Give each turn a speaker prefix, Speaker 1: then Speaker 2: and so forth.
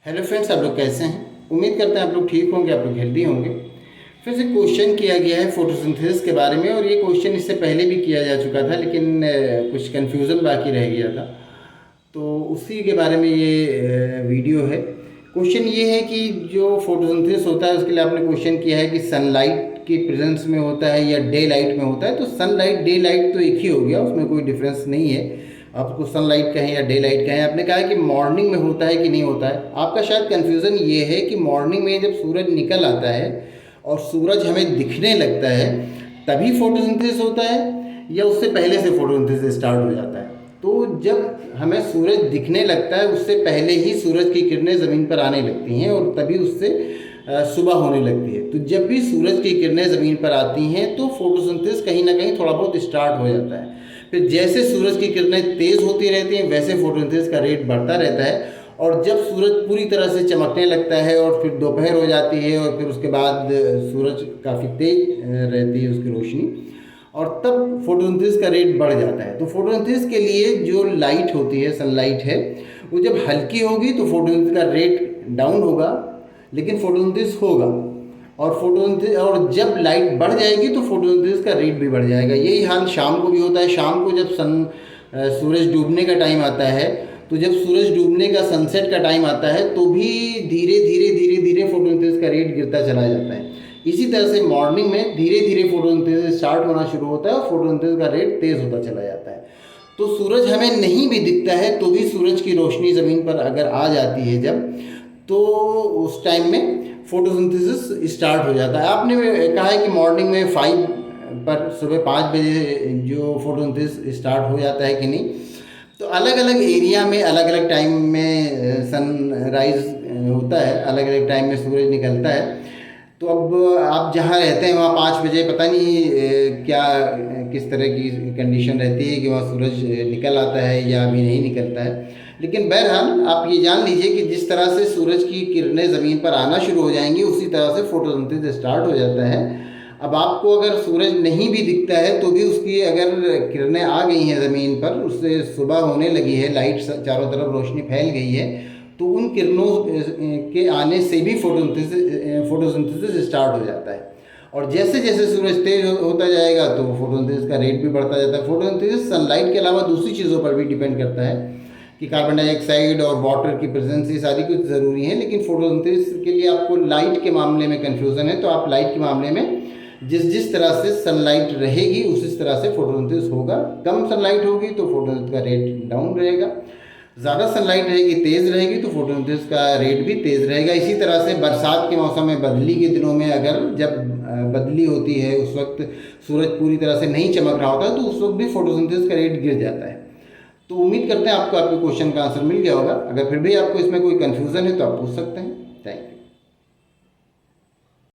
Speaker 1: Hello friends, आप लोग कैसे हैं? उम्मीद करते हैं आप लोग ठीक होंगे, आप लोग हेल्दी होंगे। फिर से क्वेश्चन किया गया है फोटोसिंथेसिस के बारे में, और ये क्वेश्चन इससे पहले भी किया जा चुका था, लेकिन कुछ कन्फ्यूज़न बाकी रह गया था, तो उसी के बारे में ये वीडियो है। क्वेश्चन ये है कि जो फोटोसिंथेसिस होता है उसके लिए आपने क्वेश्चन किया है कि सनलाइट के प्रेजेंस में होता है या डे लाइट में होता है। तो सनलाइट डे लाइट तो एक ही हो गया, उसमें कोई डिफरेंस नहीं है। आप उसको सनलाइट कहें या डे लाइट कहें। आपने कहा है कि मॉर्निंग में होता है कि नहीं होता है। आपका शायद कन्फ्यूज़न ये है कि मॉर्निंग में जब सूरज निकल आता है और सूरज हमें दिखने लगता है तभी फोटोसिंथेसिस होता है, या उससे पहले से फोटोसिंथेसिस स्टार्ट हो जाता है। तो जब हमें सूरज दिखने लगता है उससे पहले ही सूरज की किरणें ज़मीन पर आने लगती हैं और तभी उससे सुबह होने लगती है। तो जब भी सूरज की किरणें ज़मीन पर आती हैं तो फोटोसिंथेसिस कहीं ना कहीं थोड़ा बहुत स्टार्ट हो जाता है। फिर जैसे सूरज की किरणें तेज़ होती रहती हैं वैसे फोटोसिंथेसिस का रेट बढ़ता रहता है, और जब सूरज पूरी तरह से चमकने लगता है और फिर दोपहर हो जाती है और फिर उसके बाद सूरज काफ़ी तेज रहती है उसकी रोशनी, और तब फोटोसिंथेसिस का रेट बढ़ जाता है। तो फोटोसिंथेसिस के लिए जो लाइट होती है, सनलाइट है, वो जब हल्की होगी तो फोटोसिंथेसिस का रेट डाउन होगा, लेकिन फोटोसिंथेसिस होगा। और जब लाइट बढ़ जाएगी तो फोटोसिंथेसिस का रेट भी बढ़ जाएगा। यही हाल शाम को भी होता है। शाम को जब सूरज डूबने का टाइम आता है, तो जब सूरज डूबने का, सनसेट का टाइम आता है, तो भी धीरे धीरे धीरे धीरे फोटोसिंथेसिस का रेट गिरता चला जाता है। इसी तरह से मॉर्निंग में धीरे धीरे फोटोसिंथेसिस स्टार्ट होना शुरू होता है और फोटोसिंथेसिस का रेट तेज़ होता चला जाता है। तो सूरज हमें नहीं भी दिखता है तो भी सूरज की रोशनी ज़मीन पर अगर आ जाती है जब, तो उस टाइम में फोटोसिंथेसिस स्टार्ट हो जाता है। आपने कहा है कि मॉर्निंग में 5 पर, सुबह 5 बजे जो फोटोसिंथेसिस स्टार्ट हो जाता है कि नहीं। तो अलग अलग एरिया में अलग अलग टाइम में सनराइज होता है, अलग अलग टाइम में सूरज निकलता है। तो अब आप जहाँ रहते हैं वहाँ 5 बजे पता नहीं क्या किस तरह की कंडीशन रहती है कि वहाँ सूरज निकल आता है या अभी नहीं निकलता है। लेकिन बहरहाल आप ये जान लीजिए कि जिस तरह से सूरज की किरणें ज़मीन पर आना शुरू हो जाएंगी उसी तरह से फोटोसिंथेसिस स्टार्ट हो जाता है। अब आपको अगर सूरज नहीं भी दिखता है तो भी उसकी अगर किरणें आ गई हैं ज़मीन पर, उससे सुबह होने लगी है, लाइट चारों तरफ रोशनी फैल गई है, तो उन किरणों के आने से भी फोटोसिंथेसिस स्टार्ट हो जाता है। और जैसे जैसे सूरज तेज होता जाएगा तो फोटोसिंथेसिस का रेट भी बढ़ता जाता है। फोटोसिंथेसिस सनलाइट के अलावा दूसरी चीज़ों पर भी डिपेंड करता है कि कार्बन डाइऑक्साइड और वाटर की प्रेजेंस, ये सारी कुछ ज़रूरी है। लेकिन फोटोसिंथेसिस के लिए आपको लाइट के मामले में कन्फ्यूज़न है, तो आप लाइट के मामले में जिस जिस तरह से सनलाइट रहेगी उसी तरह से फोटोसिंथेसिस होगा। कम सनलाइट होगी तो फोटोसिंथेसिस का रेट डाउन रहेगा, ज़्यादा सनलाइट रहेगी, तेज़ रहेगी, तो फोटोसिंथेसिस का रेट भी तेज़ रहेगा। इसी तरह से बरसात के मौसम में, बदली के दिनों में, अगर जब बदली होती है उस वक्त सूरज पूरी तरह से नहीं चमक रहा होता तो उस वक्त भी फोटोसिंथेसिस का रेट गिर जाता है। तो उम्मीद करते हैं आपको आपके क्वेश्चन का आंसर मिल गया होगा। अगर फिर भी आपको इसमें कोई कन्फ्यूज़न है तो आप पूछ सकते हैं।